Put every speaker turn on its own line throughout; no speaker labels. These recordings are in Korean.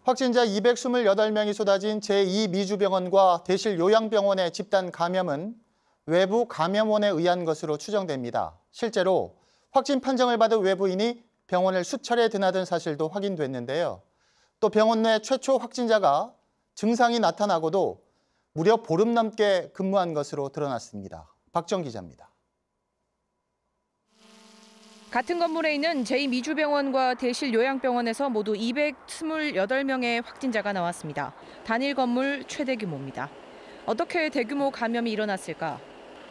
확진자 228명이 쏟아진 제2미주병원과 대실요양병원의 집단 감염은 외부 감염원에 의한 것으로 추정됩니다. 실제로 확진 판정을 받은 외부인이 병원을 수차례 드나든 사실도 확인됐는데요. 또 병원 내 최초 확진자가 증상이 나타나고도 무려 보름 넘게 근무한 것으로 드러났습니다. 박정 기자입니다.
같은 건물에 있는 제2미주병원과 대실요양병원에서 모두 228명의 확진자가 나왔습니다. 단일 건물 최대 규모입니다. 어떻게 대규모 감염이 일어났을까?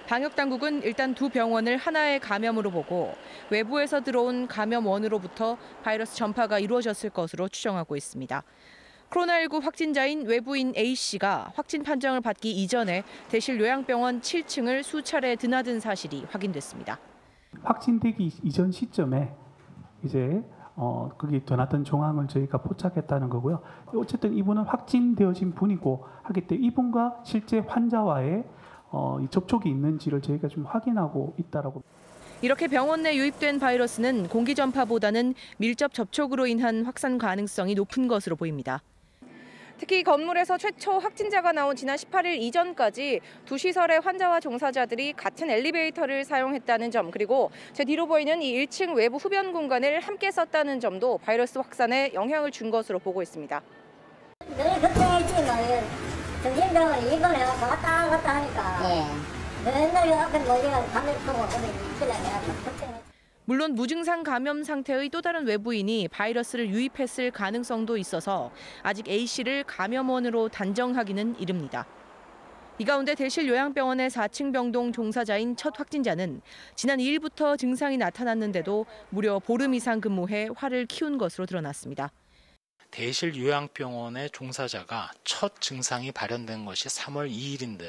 방역당국은 일단 두 병원을 하나의 감염으로 보고 외부에서 들어온 감염원으로부터 바이러스 전파가 이루어졌을 것으로 추정하고 있습니다. 코로나19 확진자인 외부인 A씨가 확진 판정을 받기 이전에 대실요양병원 7층을 수차례 드나든 사실이 확인됐습니다.
확진되기 이전 시점에 이제 거기 드나든 정황을 저희가 포착했다는 거고요. 어쨌든 이분은 확진되어진 분이고 하기 때문에 이분과 실제 환자와의 접촉이 있는지를 저희가 좀 확인하고 있다라고.
이렇게 병원 내 유입된 바이러스는 공기 전파보다는 밀접 접촉으로 인한 확산 가능성이 높은 것으로 보입니다. 특히 건물에서 최초 확진자가 나온 지난 18일 이전까지 두 시설의 환자와 종사자들이 같은 엘리베이터를 사용했다는 점, 그리고 제 뒤로 보이는 이 1층 외부 흡연 공간을 함께 썼다는 점도 바이러스 확산에 영향을 준 것으로 보고 있습니다.
늘 걱정했지만 정신병원에 입원해서 왔다 갔다 하니까 맨날 앞에 모이가 감염 보고 내가 걱정했지.
물론 무증상 감염 상태의 또 다른 외부인이 바이러스를 유입했을 가능성도 있어서 아직 A씨를 감염원으로 단정하기는 이릅니다. 이 가운데 대실요양병원의 4층 병동 종사자인 첫 확진자는 지난 2일부터 증상이 나타났는데도 무려 보름 이상 근무해 화를 키운 것으로 드러났습니다.
대실요양병원의 종사자가 첫 증상이 발현된 것이 3월 2일인데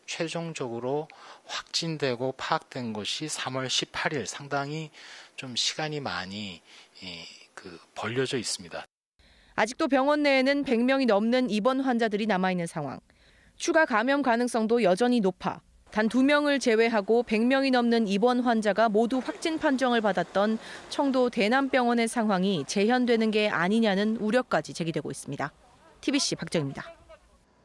최종적으로 확진되고 파악된 것이 3월 18일, 상당히 좀 시간이 많이 벌려져 있습니다.
아직도 병원 내에는 100명이 넘는 입원 환자들이 남아있는 상황. 추가 감염 가능성도 여전히 높아 단 2명을 제외하고 100명이 넘는 입원 환자가 모두 확진 판정을 받았던 청도 대남병원의 상황이 재현되는 게 아니냐는 우려까지 제기되고 있습니다. TBC 박정입니다.